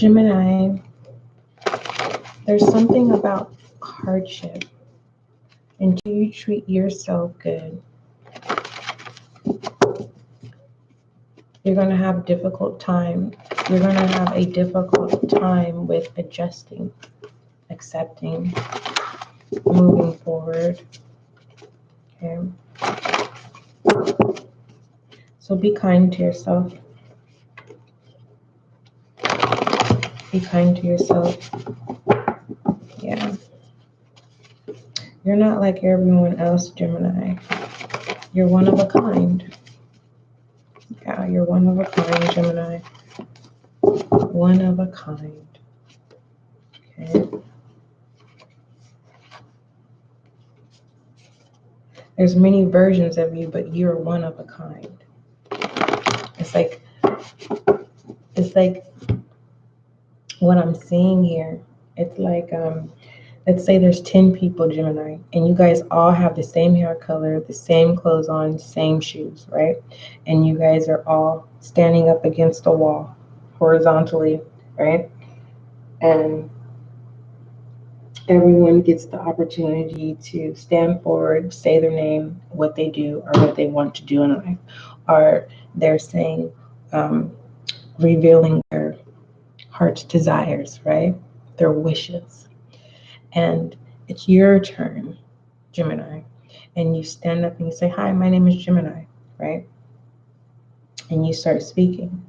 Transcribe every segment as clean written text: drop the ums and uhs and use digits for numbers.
Gemini, there's something about hardship. Until you treat yourself good, you're going to have a difficult time. You're going to have a difficult time with adjusting, accepting, moving forward. Okay. So be kind to yourself. Be kind to yourself. Yeah. You're not like everyone else, Gemini. You're one of a kind. Yeah, you're one of a kind, Gemini. One of a kind. Okay. There's many versions of you, but you're one of a kind. It's like what I'm seeing here. It's like, let's say there's 10 people, Gemini, and you guys all have the same hair color, the same clothes on, same shoes, right? And you guys are all standing up against a wall horizontally, right? And everyone gets the opportunity to stand forward, say their name, what they do, or what they want to do in life. Or they're saying, revealing their heart's desires, right? Their wishes. And it's your turn, Gemini. And you stand up and you say, hi, my name is Gemini, right? And you start speaking.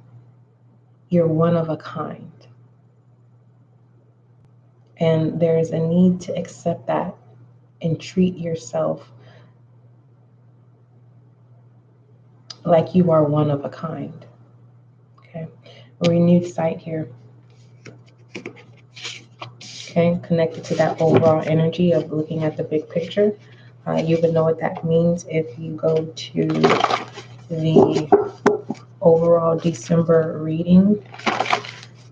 You're one of a kind. And there's a need to accept that and treat yourself like you are one of a kind. Okay. A renewed sight here. Okay. Connected to that overall energy of looking at the big picture. You would know what that means if you go to the overall December reading.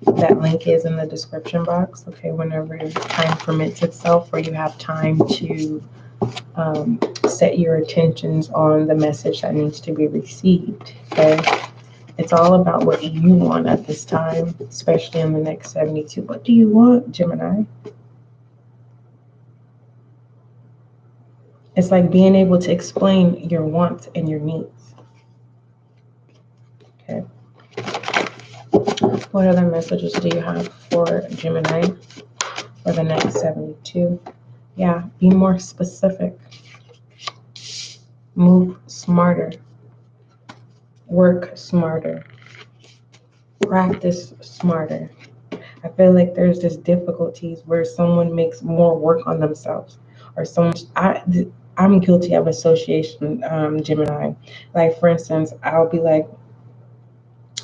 That link is in the description box. Okay. Whenever time permits itself, or you have time to set your attentions on the message that needs to be received. Okay. It's all about what you want at this time, especially in the next 72. What do you want, Gemini? It's like being able to explain your wants and your needs. Okay. What other messages do you have for Gemini for the next 72? Yeah, be more specific. Move smarter. Work smarter. Practice smarter. I feel like there's this difficulties where someone makes more work on themselves, or I'm guilty of association, Gemini. Like, for instance, I'll be like,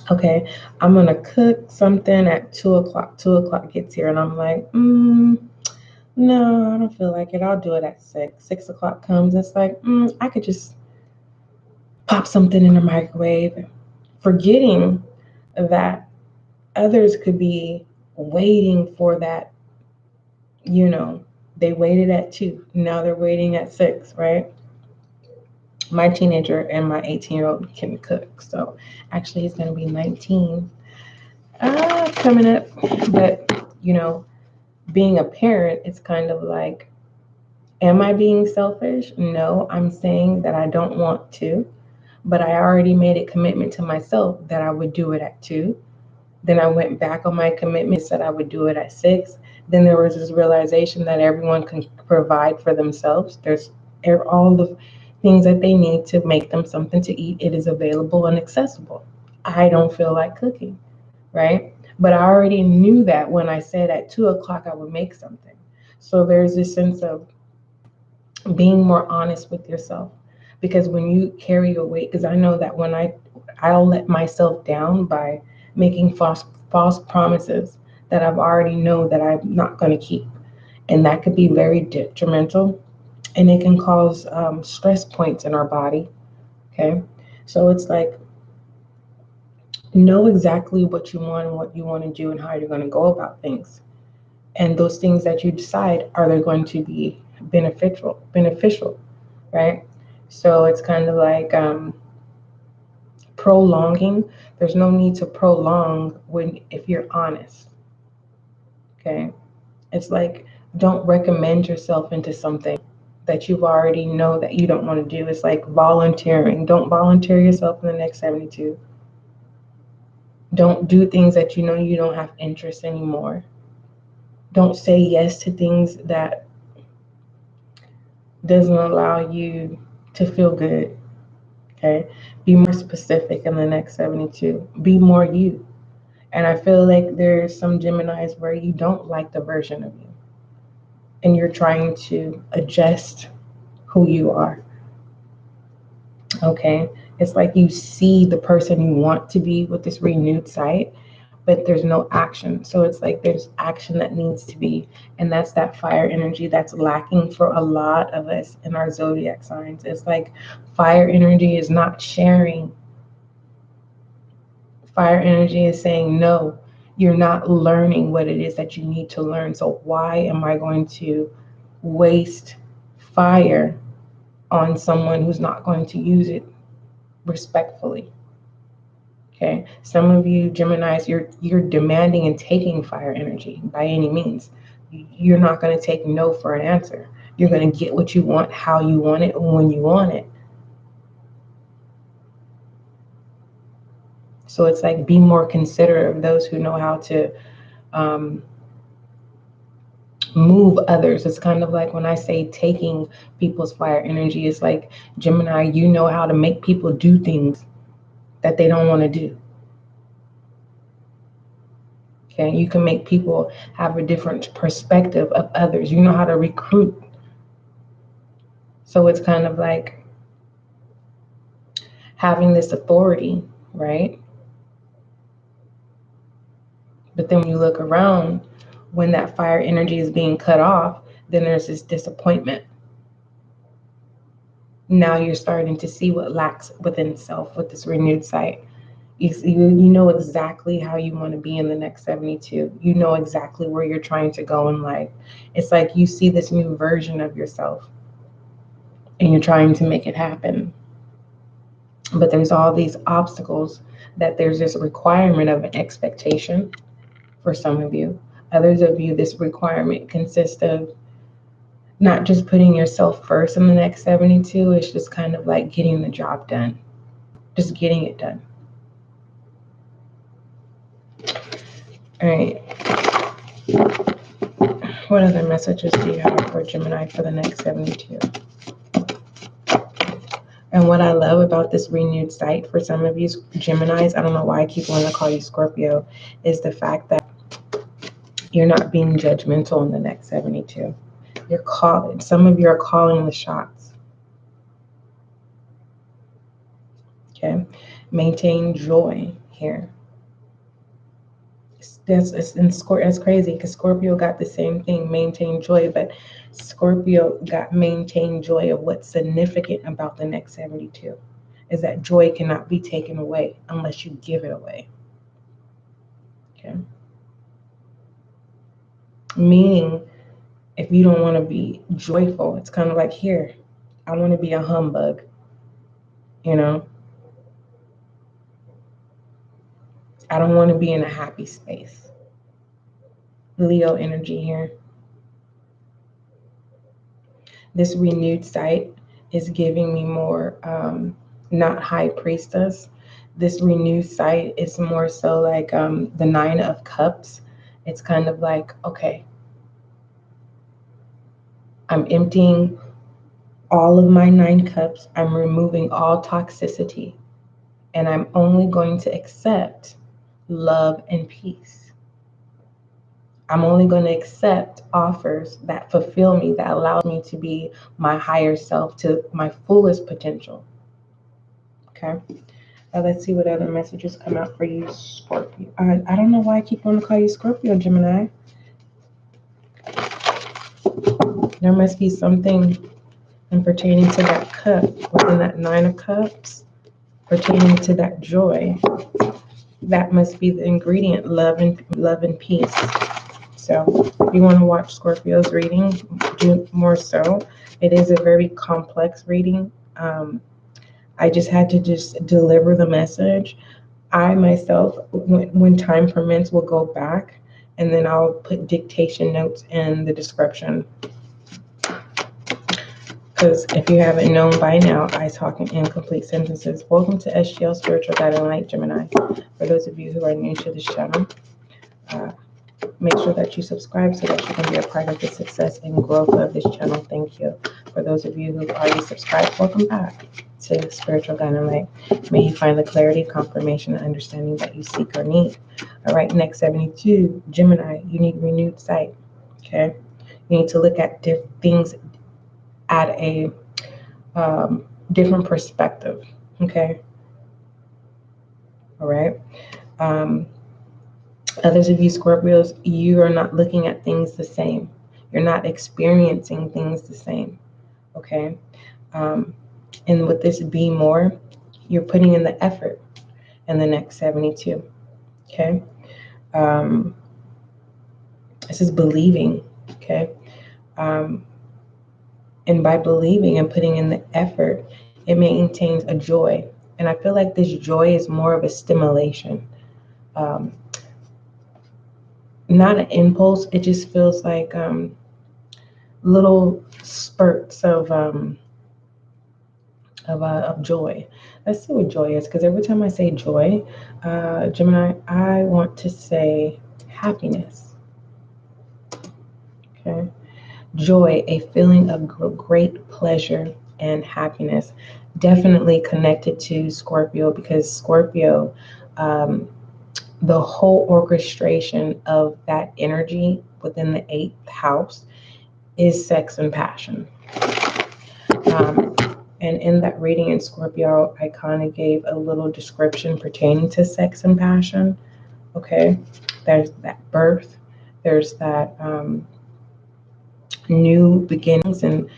okay, I'm going to cook something at 2 o'clock. 2 o'clock gets here, and I'm like, no, I don't feel like it. I'll do it at 6. 6 o'clock comes. It's like, I could just pop something in the microwave, forgetting that others could be waiting for that. They waited at 2. Now they're waiting at 6, right? My teenager and my 18-year-old can cook. So actually he's going to be 19 coming up. But, being a parent, it's kind of like, am I being selfish? No, I'm saying that I don't want to. But I already made a commitment to myself that I would do it at 2. Then I went back on my commitment, said I would do it at 6. Then there was this realization that everyone can provide for themselves. There's all the things that they need to make them something to eat. It is available and accessible. I don't feel like cooking, right? But I already knew that when I said at 2 o'clock I would make something. So there's this sense of being more honest with yourself. Because when you carry your weight, because I know that when I'll let myself down by making false promises that I've already know that I'm not going to keep. And that could be very detrimental, and it can cause stress points in our body. Okay. So it's like, know exactly what you want and what you want to do and how you're going to go about things. And those things that you decide, are they going to be beneficial, right? So it's kind of like prolonging. There's no need to prolong if you're honest, Okay. It's like, don't recommend yourself into something that you've already know that you don't want to do. It's like volunteering. Don't volunteer yourself in the next 72. Don't do things that you know you don't have interest anymore. Don't say yes to things that doesn't allow you to feel good. Okay? Be more specific in the next 72. Be more you. And I feel like there's some Geminis where you don't like the version of you. And you're trying to adjust who you are. Okay? It's like you see the person you want to be with this renewed sight, but there's no action. So it's like there's action that needs to be, and that's that fire energy that's lacking for a lot of us in our zodiac signs. It's like fire energy is not sharing. Fire energy is saying, no, you're not learning what it is that you need to learn. So why am I going to waste fire on someone who's not going to use it respectfully? Okay, some of you Geminis, you're demanding and taking fire energy by any means. You're not going to take no for an answer. You're going to get what you want, how you want it, when you want it. So it's like, be more considerate of those who know how to move others. It's kind of like when I say taking people's fire energy, it's like, Gemini, you know how to make people do things that they don't want to do. Okay, you can make people have a different perspective of others. You know how to recruit. So it's kind of like having this authority, right? But then when you look around, when that fire energy is being cut off, then there's this disappointment. Now you're starting to see what lacks within itself with this renewed sight. You know exactly how you want to be in the next 72. You know exactly where you're trying to go in life. It's like you see this new version of yourself and you're trying to make it happen. But there's all these obstacles, that there's this requirement of an expectation for some of you. Others of you, this requirement consists of not just putting yourself first in the next 72. It's just kind of like getting the job done. Just getting it done. All right. What other messages do you have for Gemini for the next 72? And what I love about this renewed sight for some of you Geminis, I don't know why I keep wanting to call you Scorpio, is the fact that you're not being judgmental in the next 72. You're calling. Some of you are calling the shots. Okay? Maintain joy here. That's crazy because Scorpio got the same thing, maintain joy, but Scorpio got maintain joy of what's significant about the next 72 is that joy cannot be taken away unless you give it away. Okay. Meaning, if you don't want to be joyful, it's kind of like, here, I want to be a humbug, you know? I don't want to be in a happy space. Leo energy here. This renewed sight is giving me more, not high priestess. This renewed sight is more so like the 9 of cups. It's kind of like, okay, I'm emptying all of my 9 cups. I'm removing all toxicity. And I'm only going to accept love and peace. I'm only going to accept offers that fulfill me, that allows me to be my higher self, to my fullest potential. Okay. Let's see what other messages come out for you, Scorpio. I don't know why I keep wanting to call you Scorpio, Gemini. There must be something in pertaining to that cup, within that 9 of cups, pertaining to that joy. That must be the ingredient, love and peace. So if you want to watch Scorpio's reading, do more so. It is a very complex reading. I just had to just deliver the message. I myself, when time permits, will go back And then I'll put dictation notes in the description. Because if you haven't known by now, I talk in incomplete sentences. Welcome to SGL Spiritual Guiding Light, Gemini. For those of you who are new to this channel, make sure that you subscribe so that you can be a part of the success and growth of this channel. Thank you. For those of you who've already subscribed, welcome back to Spiritual Guiding Light. May you find the clarity, confirmation, and understanding that you seek or need. All right, next 72, Gemini, you need renewed sight. Okay, you need to look at things at a different perspective. Okay, all right. Others of you Scorpios, you are not looking at things the same. You're not experiencing things the same. Okay, and with this be more, you're putting in the effort in the next 72. Okay, this is believing. Okay. And by believing and putting in the effort, it maintains a joy. And I feel like this joy is more of a stimulation, not an impulse. It just feels like little spurts of joy. Let's see what joy is, because every time I say joy, Gemini, I want to say happiness. Okay. Joy, a feeling of great pleasure and happiness, definitely connected to Scorpio, because Scorpio, the whole orchestration of that energy within the 8th house is sex and passion. And in that reading in Scorpio, I kind of gave a little description pertaining to sex and passion. Okay, there's that birth, there's that new beginnings, and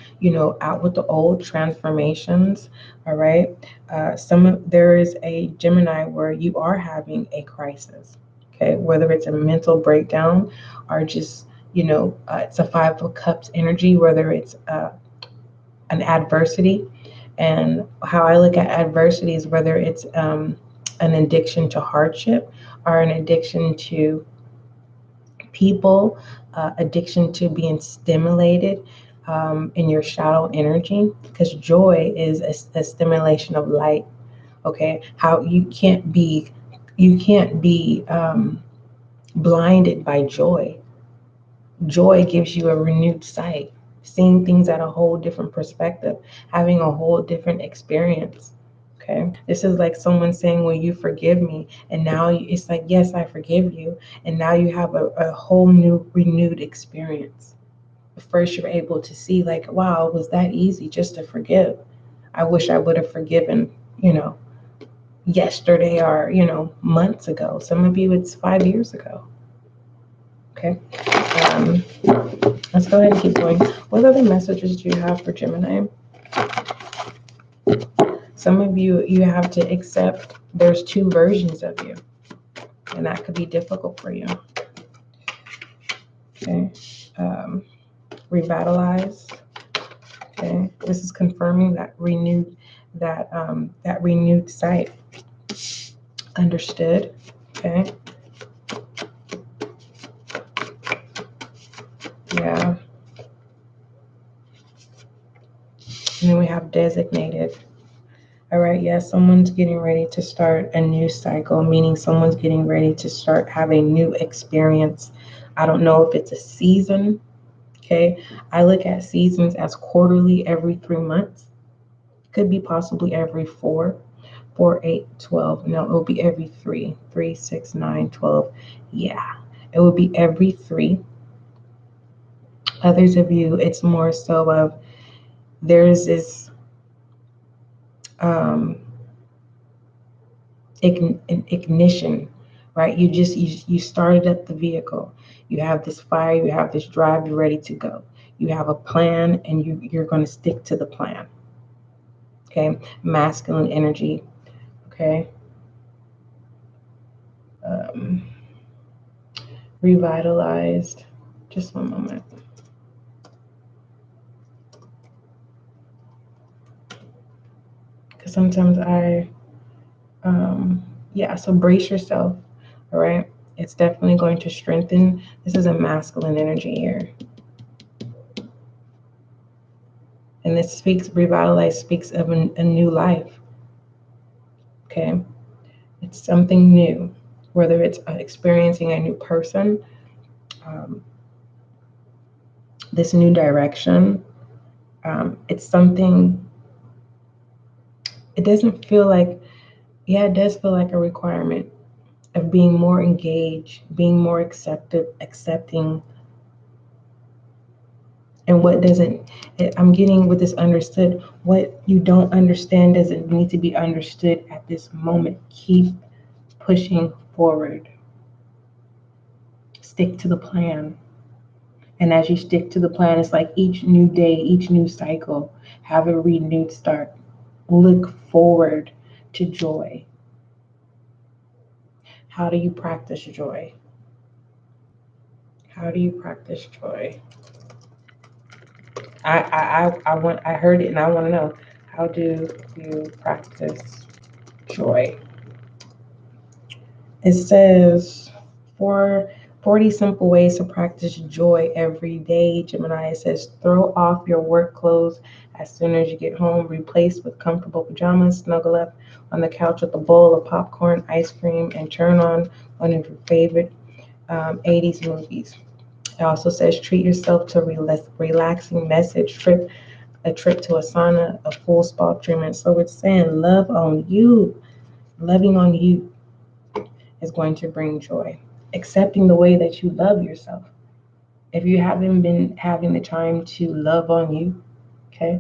out with the old, transformations. All right, there is a Gemini where you are having a crisis. Okay, whether it's a mental breakdown or just it's a 5 of Cups energy, whether it's an adversity. And how I look at adversity is whether it's an addiction to hardship or an addiction to people, addiction to being stimulated in your shadow energy, because joy is a stimulation of light. Okay, how you can't be blinded by joy. Joy gives you a renewed sight, seeing things at a whole different perspective, having a whole different experience. Okay, this is like someone saying, will you forgive me? And now it's like, yes, I forgive you. And now you have a whole new renewed experience. First, you're able to see like, wow, it was that easy just to forgive. I wish I would have forgiven, yesterday or, months ago. Some of you, it's 5 years ago. Okay. Let's go ahead and keep going. What other messages do you have for Gemini? Some of you have to accept there's 2 versions of you, and that could be difficult for you. Okay. Revitalize. Okay. This is confirming that renewed sight. Understood. Okay. Yeah. And then we have designated. All right, yes, someone's getting ready to start a new cycle, meaning someone's getting ready to start having new experience. I don't know if it's a season, okay? I look at seasons as quarterly, every 3 months. Could be possibly every 4, 8, 12. No, it will be every 3, 3, 6, 9, 12. Yeah, it will be every 3. Others of you, it's more so of there's this ignition, right? You started up the vehicle. You have this fire, you have this drive, you're ready to go. You have a plan, and you're going to stick to the plan. Okay, masculine energy. Okay, revitalized. Just one moment. Because sometimes so brace yourself. All right. It's definitely going to strengthen. This is a masculine energy here. And this speaks, revitalize speaks of a new life. Okay. It's something new, whether it's experiencing a new person, this new direction. It's something, it doesn't feel like, it does feel like a requirement of being more engaged, being more accepting. And what doesn't, I'm getting with this understood, what you don't understand doesn't need to be understood at this moment. Keep pushing forward. Stick to the plan. And as you stick to the plan, it's like each new day, each new cycle, have a renewed start. Look forward to joy. How do you practice joy? How do you practice joy? I heard it and I want to know, how do you practice joy? It says 40 simple ways to practice joy every day, Gemini. It says throw off your work clothes as soon as you get home, replace with comfortable pajamas, snuggle up on the couch with a bowl of popcorn, ice cream, and turn on one of your favorite 80s movies. It also says treat yourself to a relaxing message trip, a trip to a sauna, a full spa treatment. So it's saying love on you. Loving on you is going to bring joy. Accepting the way that you love yourself. If you haven't been having the time to love on you, okay,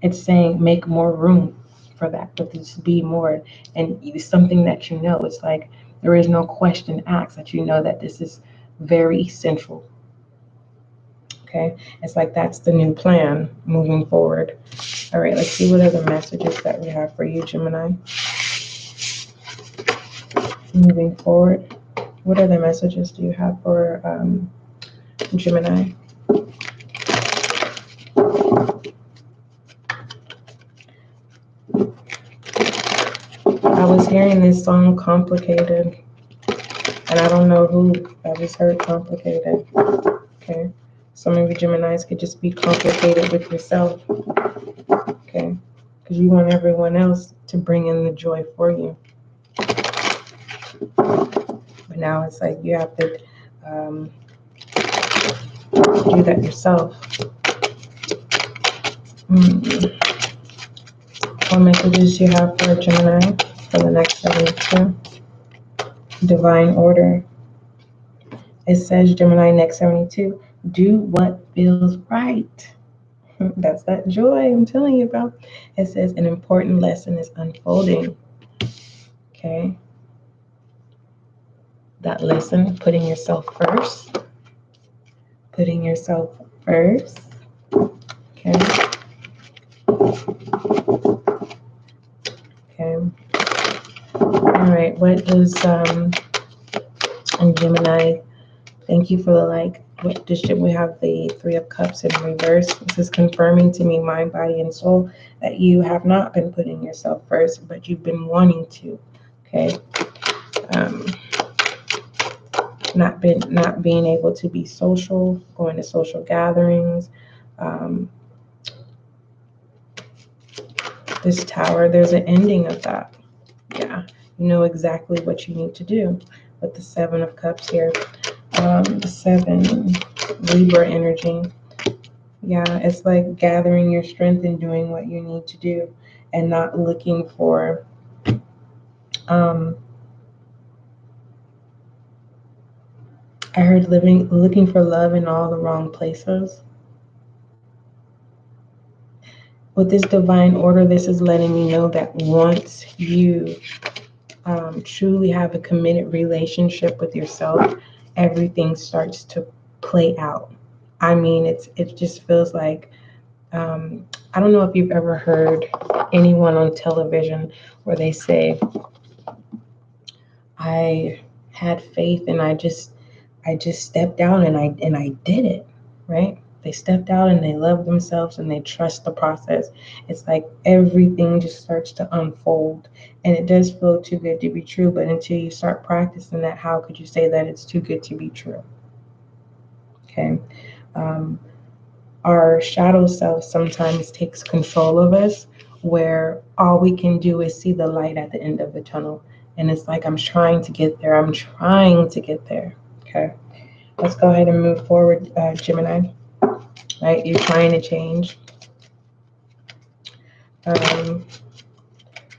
it's saying make more room for that, but just be more. And it's something that you know. It's like there is no question asked that you know that this is very essential. Okay, it's like that's the new plan moving forward. All right, let's see what other messages that we have for you, Gemini. Moving forward, what other messages do you have for Gemini? I was hearing this song Complicated, and I don't know who. I just heard Complicated. Okay, some of you Geminis could just be complicated with yourself. Okay, because you want everyone else to bring in the joy for you. But now it's like you have to do that yourself. What messages do you have for Gemini for the next 72? Divine order. It says, Gemini, next 72, do what feels right. That's that joy I'm telling you about. It says an important lesson is unfolding. Okay. That lesson, putting yourself first. Putting yourself first. Okay. Okay. All right. What is Gemini? Thank you for the like. What we have the 3 of Cups in reverse. This is confirming to me, mind, body, and soul, that you have not been putting yourself first, but you've been wanting to. Okay. Not being able to be social, going to social gatherings. This Tower, there's an ending of that. Yeah, you know exactly what you need to do with the 7 of Cups here. The 7, Libra energy. Yeah, it's like gathering your strength and doing what you need to do and not looking for I heard looking for love in all the wrong places. With this divine order, this is letting me know that once you truly have a committed relationship with yourself, everything starts to play out. I mean, it just feels like, I don't know if you've ever heard anyone on television where they say, I had faith and I just stepped down and I did it, right? They stepped out and they love themselves and they trust the process. It's like everything just starts to unfold. And it does feel too good to be true, but until you start practicing that, how could you say that it's too good to be true? Okay. Our shadow self sometimes takes control of us, where all we can do is see the light at the end of the tunnel. And it's like, I'm trying to get there. I'm trying to get there. Okay. Let's go ahead and move forward, Gemini. Right? You're trying to change.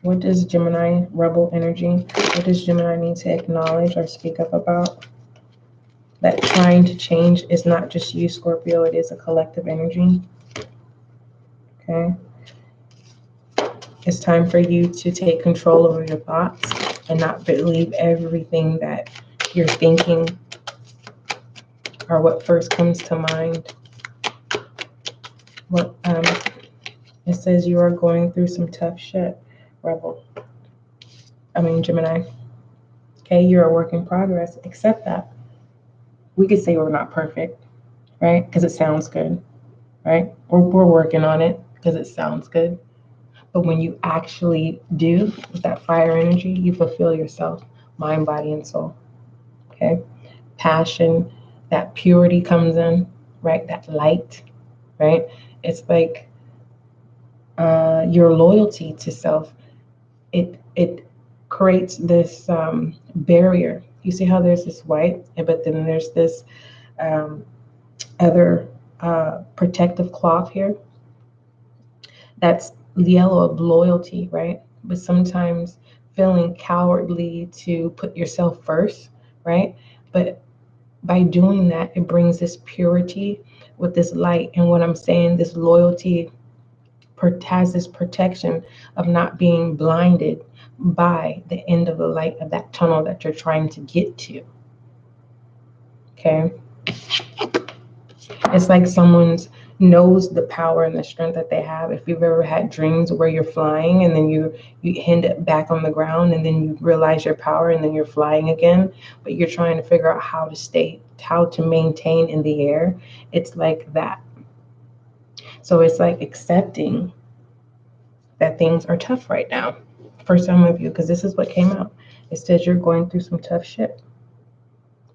What does Gemini, rebel energy, what does Gemini need to acknowledge or speak up about? That trying to change is not just you, Scorpio, it is a collective energy. Okay. It's time for you to take control over your thoughts and not believe everything that you're thinking or what first comes to mind. What it says you are going through some tough shit, Gemini. Okay, you're a work in progress. Accept that. We could say we're not perfect, right? Because it sounds good, right? We're working on it because it sounds good. But when you actually do with that fire energy, you fulfill yourself, mind, body, and soul. Okay? Passion, that purity comes in, right? That light, right? It's like your loyalty to self. It creates this barrier. You see how there's this white, but then there's this other protective cloth here. That's the yellow of loyalty, right? But sometimes feeling cowardly to put yourself first, right? But by doing that, it brings this purity with this light. And what I'm saying, this loyalty has this protection of not being blinded by the end of the light of that tunnel that you're trying to get to. Okay? It's like someone's knows the power and the strength that they have. If you've ever had dreams where you're flying and then you end up back on the ground and then you realize your power and then you're flying again, but you're trying to figure out how to maintain in the air. It's like that. So it's like accepting that things are tough right now for some of you, because this is what came out. It says you're going through some tough shit.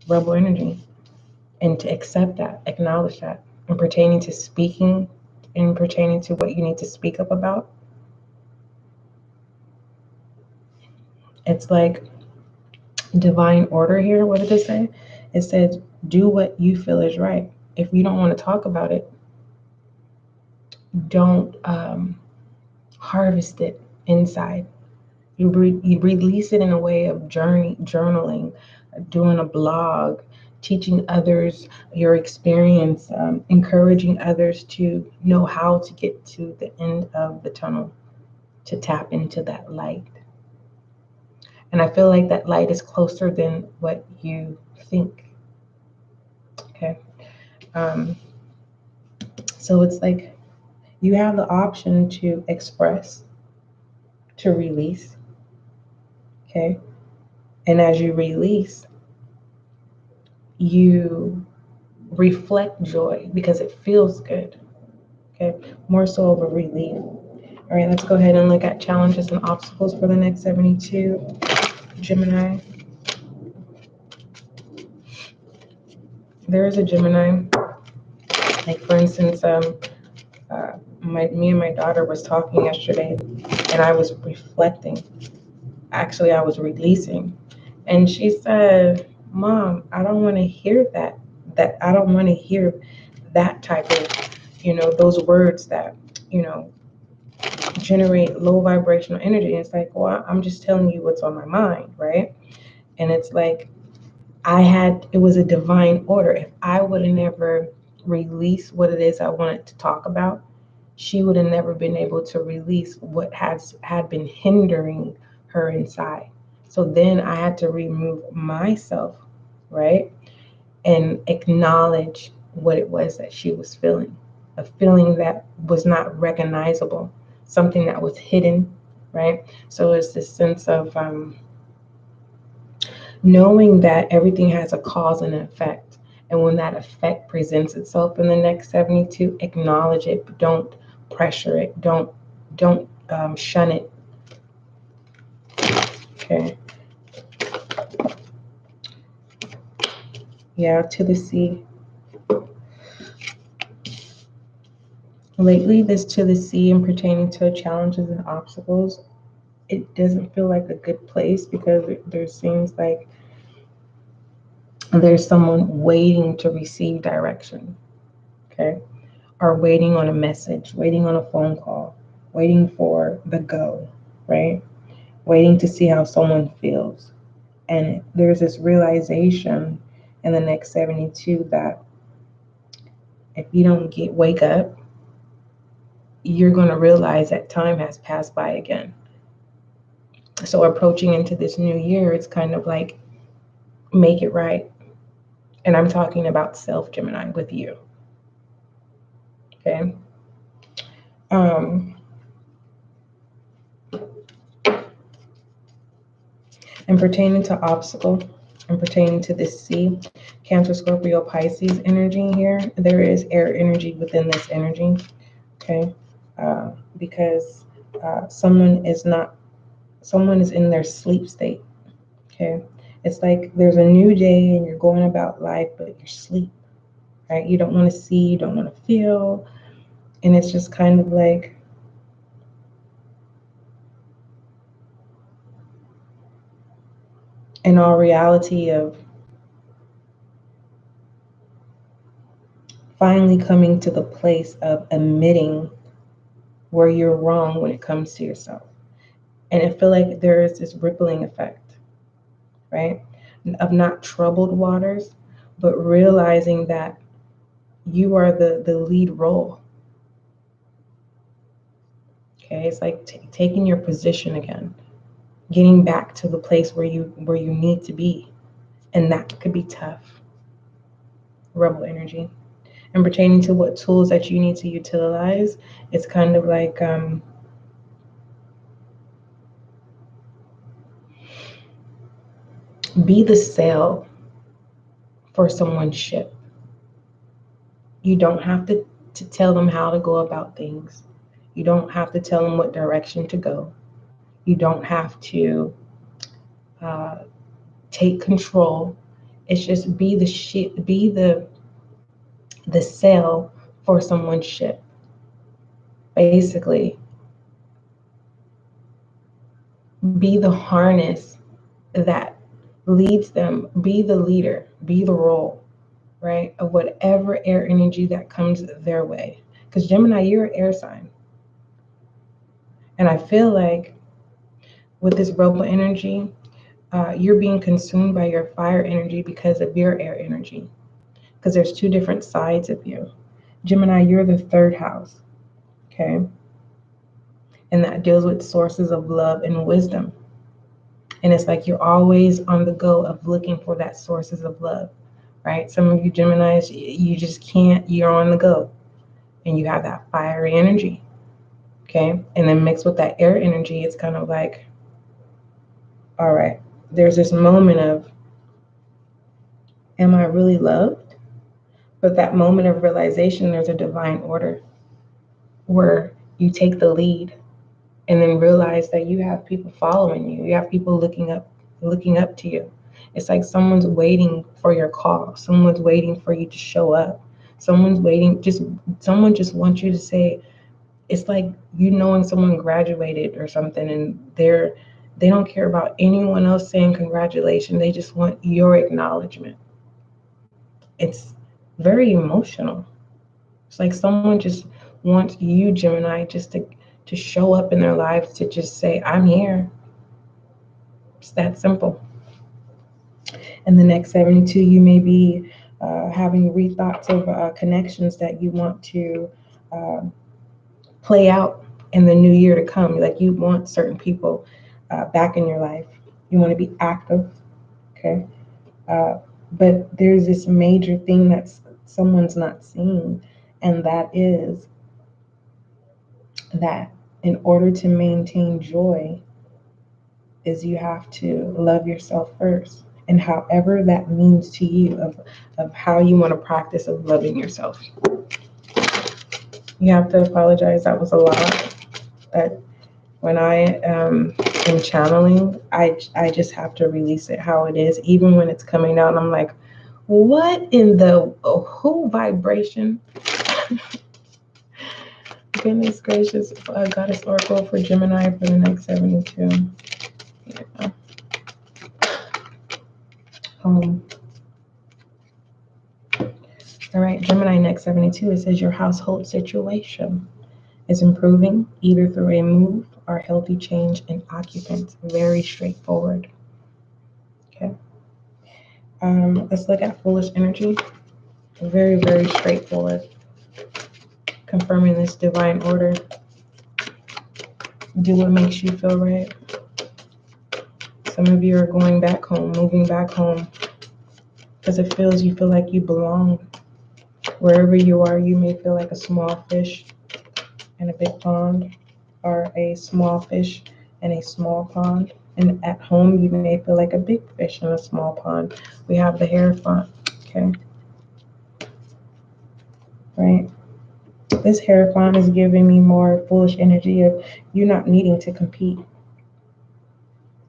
Rebel energy. And to accept that, acknowledge that. And pertaining to speaking and pertaining to what you need to speak up about, it's like divine order here. What did it say? It says, do what you feel is right. If you don't want to talk about it, don't harvest it inside. You release it in a way of journaling, doing a blog, teaching others your experience, encouraging others to know how to get to the end of the tunnel, to tap into that light. And I feel like that light is closer than what you think. Okay. So it's like you have the option to express, to release. Okay. And as you release, you reflect joy because it feels good. Okay. More so of a relief. All right, let's go ahead and look at challenges and obstacles for the next 72. Gemini. There is a Gemini. Like, for instance, me and my daughter was talking yesterday, and I was reflecting. Actually, I was releasing. And she said, Mom, I don't want to hear that. I don't want to hear that type of, those words that, generate low vibrational energy. And it's like, well, I'm just telling you what's on my mind, right? And it's like, it was a divine order. If I would have never released what it is I wanted to talk about, she would have never been able to release what had been hindering her inside. So then I had to remove myself, right? And acknowledge what it was that she was feeling. A feeling that was not recognizable, something that was hidden, right? So it's this sense of knowing that everything has a cause and an effect. And when that effect presents itself in the next 72, acknowledge it, but don't pressure it. Don't shun it. Okay. Yeah, to the sea. Lately, this to the sea and pertaining to challenges and obstacles, it doesn't feel like a good place because there seems like there's someone waiting to receive direction, okay? Or waiting on a message, waiting on a phone call, waiting for the go, right? Waiting to see how someone feels. And there's this realization in the next 72 that if you don't wake up, you're going to realize that time has passed by again. So approaching into this new year, it's kind of like make it right. And I'm talking about self, Gemini, with you. Okay. And pertaining to obstacle and pertaining to this sea, Cancer, Scorpio, Pisces energy here, there is air energy within this energy. Okay. Because someone is in their sleep state. Okay. It's like there's a new day and you're going about life, but you're asleep, right? You don't want to see, you don't want to feel. And it's just kind of like, in all reality of finally coming to the place of admitting where you're wrong when it comes to yourself. And I feel like there is this rippling effect, right? Of not troubled waters, but realizing that you are the lead role. Okay, it's like taking your position again, getting back to the place where you need to be, and that could be tough. Rebel energy, and pertaining to what tools that you need to utilize, it's kind of like be the sail for someone's ship. You don't have to tell them how to go about things. You don't have to tell them what direction to go. You don't have to take control. It's just be the ship, be the sail for someone's ship. Basically, be the harness that leads them. Be the leader. Be the role, right, of whatever air energy that comes their way. Because Gemini, you're an air sign. And I feel like with this rebel energy, you're being consumed by your fire energy because of your air energy. Because there's two different sides of you. Gemini, you're the third house, okay? And that deals with sources of love and wisdom. And it's like you're always on the go of looking for that sources of love, right? Some of you Geminis, you just can't, you're on the go. And you have that fiery energy, okay? And then mixed with that air energy, it's kind of like, all right, there's this moment of, am I really loved? But that moment of realization, there's a divine order where you take the lead and then realize that you have people following you. You have people looking up to you. It's like someone's waiting for your call. Someone's waiting for you to show up. Someone just wants you to say, it's like you knowing someone graduated or something and they don't care about anyone else saying congratulations. They just want your acknowledgement. It's very emotional. It's like someone just wants you, Gemini, just to show up in their lives, to just say, I'm here. It's that simple. In the next 72, you may be having rethoughts of connections that you want to play out in the new year to come. Like you want certain people back in your life. You want to be active, okay? But there's this major thing that someone's not seeing, and that is that in order to maintain joy is you have to love yourself first. and however that means to you of how you want to practice of loving yourself. You have to apologize. That was a lot. But when I am channeling, I just have to release it how it is. Even when it's coming out, I'm like, what in the who vibration? Goodness gracious, Goddess Oracle for Gemini for the next 72. Yeah. All right, Gemini next 72, it says your household situation is improving either through a move or healthy change in occupants. Very straightforward. Okay. Let's look at foolish energy. Very, very straightforward. Confirming this divine order. Do what makes you feel right. Some of you are going back home, moving back home, because you feel like you belong. Wherever you are, you may feel like a small fish in a big pond, or a small fish in a small pond. And at home, you may feel like a big fish in a small pond. We have the Hierophant, okay? Right? This Hierophant is giving me more foolish energy of you not needing to compete,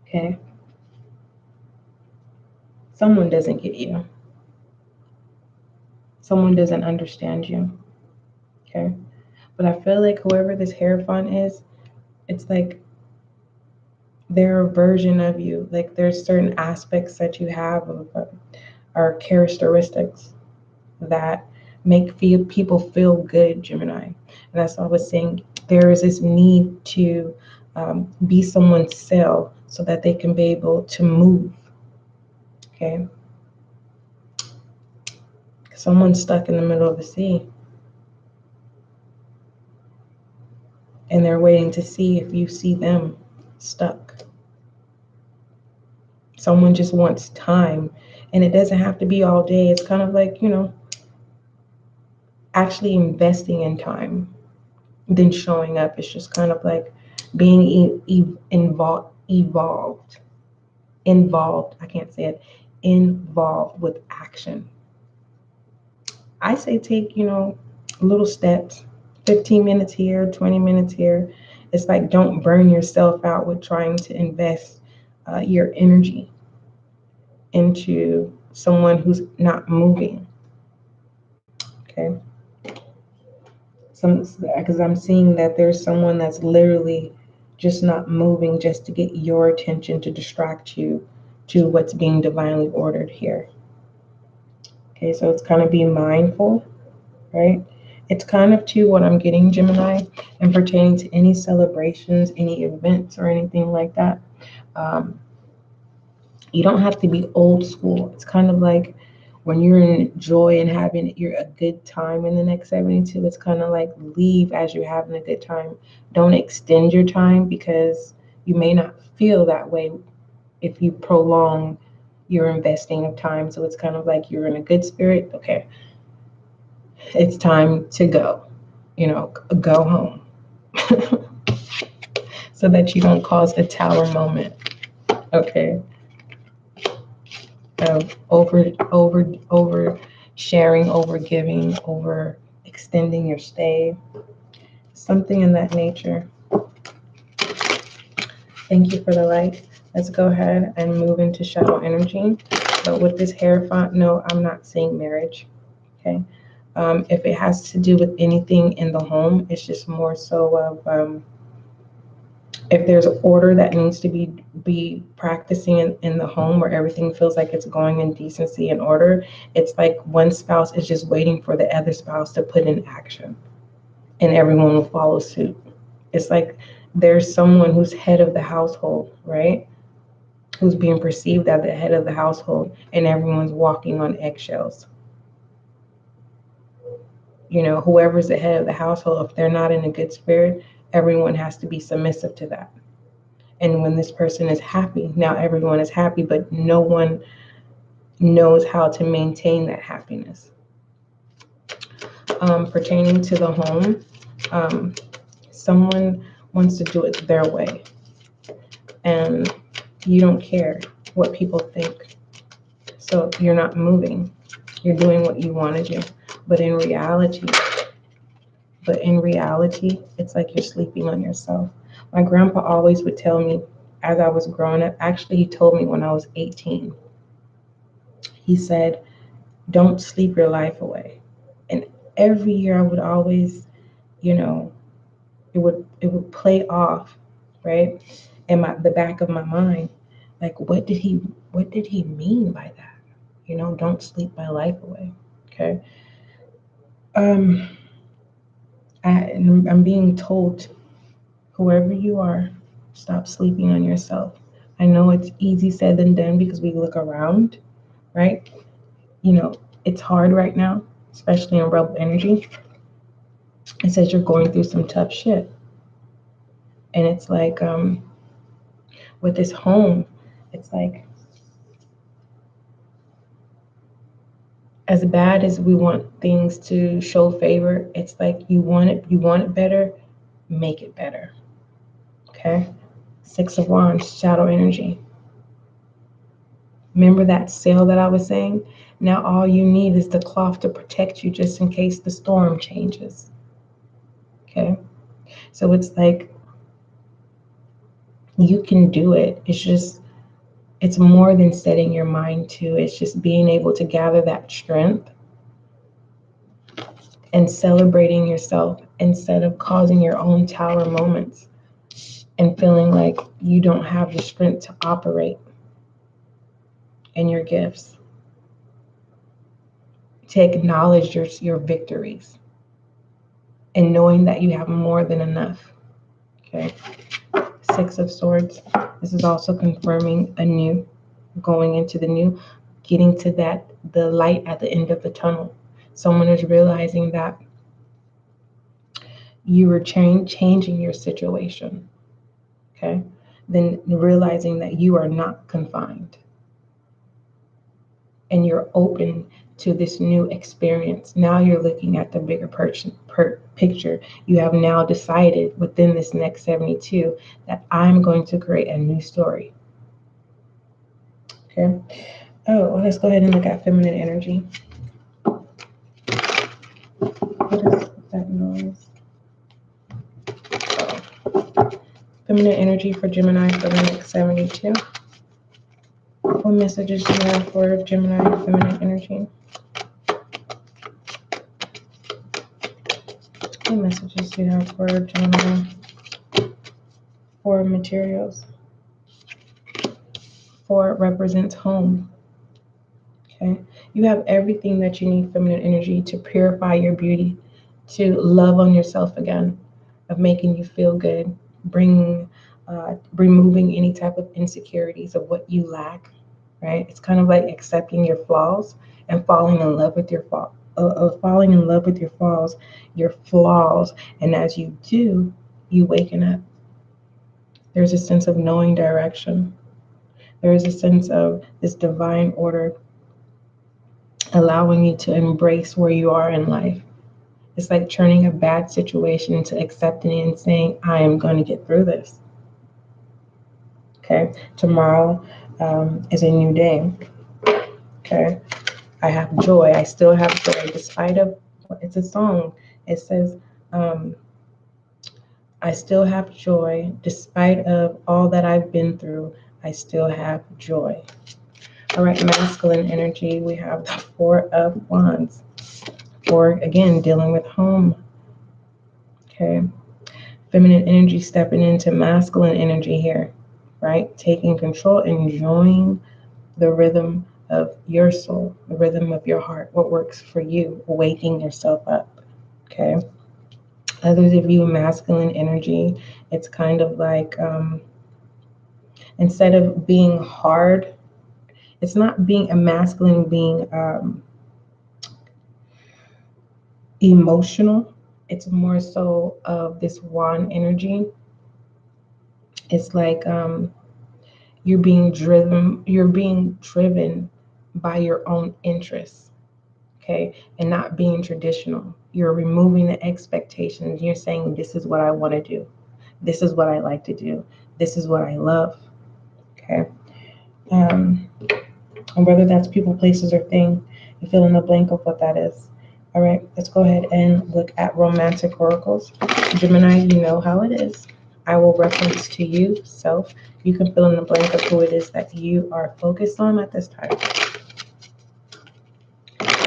okay? Someone doesn't get you. Someone doesn't understand you, okay? But I feel like whoever this Hierophant is, it's like they're a version of you. Like there's certain aspects that you have or characteristics that make people feel good, Gemini. And that's what I was saying. There is this need to be someone's cell so that they can be able to move, okay? Someone's stuck in the middle of the sea, and they're waiting to see if you see them stuck. Someone just wants time, and it doesn't have to be all day. It's kind of like, actually investing in time, then showing up. It's just kind of like being involved. I can't say it. Involved with action. I say take, little steps, 15 minutes here, 20 minutes here. It's like don't burn yourself out with trying to invest your energy into someone who's not moving. Okay. Because I'm seeing that there's someone that's literally just not moving just to get your attention, to distract you to what's being divinely ordered here. Okay, so it's kind of being mindful, right? It's kind of to what I'm getting, Gemini, and pertaining to any celebrations, any events, or anything like that. You don't have to be old school. It's kind of like when you're in joy and having a good time in the next 72, it's kind of like leave as you're having a good time. Don't extend your time, because you may not feel that way if you prolong your investing of time. So it's kind of like you're in a good spirit. Okay, it's time to go, go home. So that you don't cause a tower moment. Okay. Over sharing, over giving, over extending your stay, something in that nature. Thank you for the light. Let's go ahead and move into shadow energy. But with this Hierophant, no, I'm not saying marriage. Okay. If it has to do with anything in the home, it's just more so of if there's order that needs to be practicing in the home, where everything feels like it's going in decency and order. It's like one spouse is just waiting for the other spouse to put in action, and everyone will follow suit. It's like there's someone who's head of the household, right? Who's being perceived as the head of the household, and everyone's walking on eggshells. Whoever's the head of the household, if they're not in a good spirit, everyone has to be submissive to that. And when this person is happy, now everyone is happy, but no one knows how to maintain that happiness. Pertaining to the home, someone wants to do it their way, and you don't care what people think. So you're not moving. You're doing what you want to do. But in reality, it's like you're sleeping on yourself. My grandpa always would tell me as I was growing up, actually he told me when I was 18, he said, don't sleep your life away. And every year I would always, it would play off, right? In the back of my mind, like what did he mean by that? Don't sleep my life away. Okay. I'm being told, whoever you are, stop sleeping on yourself. I know it's easy said than done because we look around, right? It's hard right now, especially in rebel energy. It says you're going through some tough shit. And it's like, with this home, it's like, as bad as we want things to show favor, it's like you want it better, make it better. Okay? 6 of Wands, shadow energy. Remember that sail that I was saying? Now all you need is the cloth to protect you just in case the storm changes. Okay? So it's like you can do it. It's more than setting your mind to. It's just being able to gather that strength and celebrating yourself instead of causing your own tower moments and feeling like you don't have the strength to operate in your gifts. To acknowledge your victories and knowing that you have more than enough. Okay. 6 of Swords. This is also confirming a new, going into the new, getting to the light at the end of the tunnel. Someone is realizing that you were changing your situation. Okay. Then realizing that you are not confined. And you're open to this new experience. Now you're looking at the bigger picture. You have now decided within this next 72 that I'm going to create a new story. Okay. Oh, well, let's go ahead and look at feminine energy. What is that noise? Oh. Feminine energy for Gemini for the next 72. What messages do you have for Gemini feminine energy? What messages do you have for Gemini for materials? 4 represents home. Okay. You have everything that you need, feminine energy, to purify your beauty, to love on yourself again, of making you feel good, removing any type of insecurities of what you lack, right? It's kind of like accepting your flaws and falling in love with your flaws. Your flaws, and as you do, you waken up. There's a sense of knowing direction. There is a sense of this divine order allowing you to embrace where you are in life. It's like turning a bad situation into accepting it and saying, I am going to get through this. Okay. Tomorrow is a new day. Okay. I have joy. I still have joy despite of, it's a song. It says, I still have joy despite of all that I've been through. I still have joy. All right, masculine energy, we have the 4 of Wands. 4, again, dealing with home. Okay. Feminine energy stepping into masculine energy here, right? Taking control, enjoying the rhythm of your soul, the rhythm of your heart, what works for you, waking yourself up. Okay. Others of you, masculine energy, it's kind of like, instead of being hard, it's not being a masculine, being emotional. It's more so of this wand energy. It's like you're being driven by your own interests, okay, and not being traditional. You're removing the expectations. You're saying, this is what I want to do. This is what I like to do. This is what I love. Okay. And whether that's people, places, or thing, you fill in the blank of what that is. All right, let's go ahead and look at romantic oracles. Gemini, you know how it is. I will reference to you, self. You can fill in the blank of who it is that you are focused on at this time.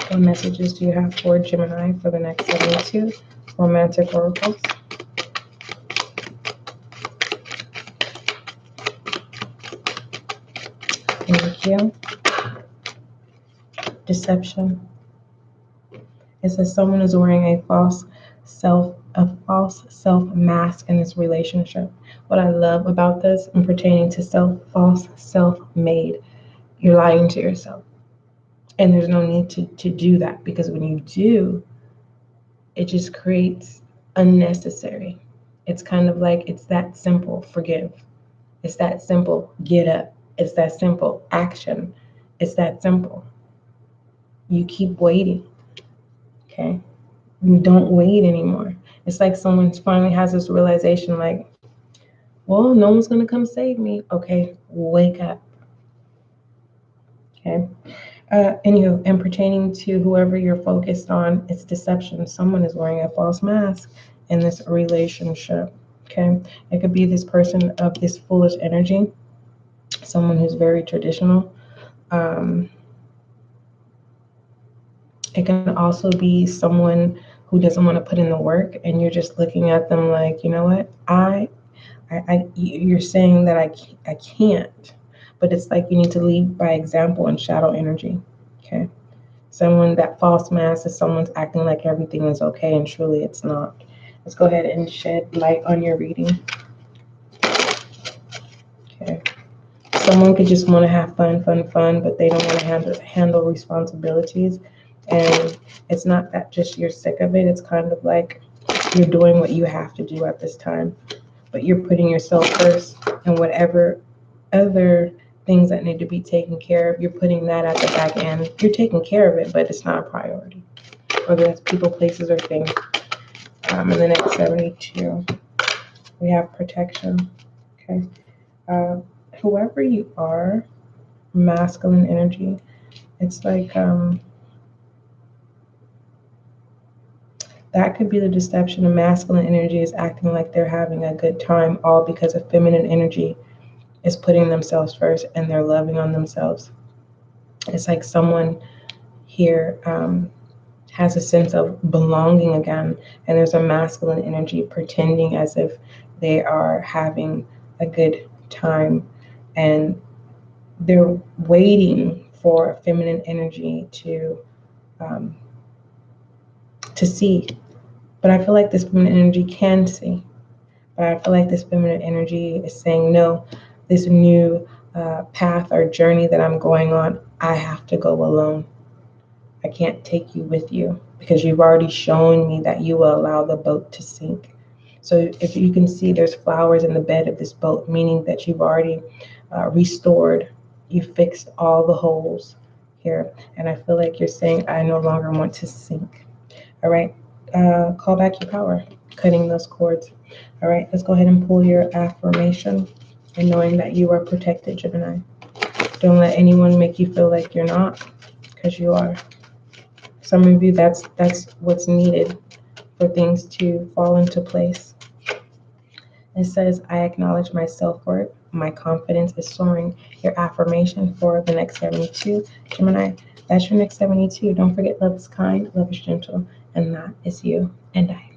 What messages do you have for Gemini for the next 72 romantic oracles? Thank you. Deception. It says someone is wearing a false self mask in this relationship. What I love about this and pertaining to false self-made, you're lying to yourself. And there's no need to do that, because when you do, it just creates unnecessary. It's kind of like, it's that simple, forgive. It's that simple, get up. It's that simple, action. It's that simple. You keep waiting, okay? You don't wait anymore. It's like someone finally has this realization, like, well, no one's going to come save me. Okay, wake up. Okay. Anywho, and pertaining to whoever you're focused on, it's deception. Someone is wearing a false mask in this relationship. Okay. It could be this person of this foolish energy, someone who's very traditional. It can also be someone who doesn't want to put in the work, and you're just looking at them like, you know what, you're saying that I can't, but it's like you need to lead by example in shadow energy. Okay. Someone, that false mask is someone's acting like everything is okay, and truly it's not. Let's go ahead and shed light on your reading. Okay. Someone could just want to have fun, but they don't want to handle responsibilities. And it's not that just you're sick of it. It's kind of like you're doing what you have to do at this time, but you're putting yourself first, and whatever other things that need to be taken care of, you're putting that at the back end. You're taking care of it, but it's not a priority. Whether that's people, places, or things. In the next 72, we have protection. Okay. Whoever you are, masculine energy, it's like that could be the deception. Of masculine energy is acting like they're having a good time, all because of feminine energy is putting themselves first and they're loving on themselves. It's like someone here has a sense of belonging again, and there's a masculine energy pretending as if they are having a good time, and they're waiting for feminine energy to see. But I feel like this feminine energy can see. But I feel like this feminine energy is saying, no, this new path or journey that I'm going on, I have to go alone. I can't take you with you, because you've already shown me that you will allow the boat to sink. So if you can see, there's flowers in the bed of this boat, meaning that you've already restored, you fixed all the holes here. And I feel like you're saying, I no longer want to sink. All right. Call back your power, cutting those cords. All right, let's go ahead and pull your affirmation, and knowing that you are protected, Gemini. Don't let anyone make you feel like you're not, because you are. Some of you, that's what's needed for things to fall into place. It says, I acknowledge my self-worth. My confidence is soaring. Your affirmation for the next 72, Gemini. That's your next 72. Don't forget, love is kind, love is gentle, and that is you and I.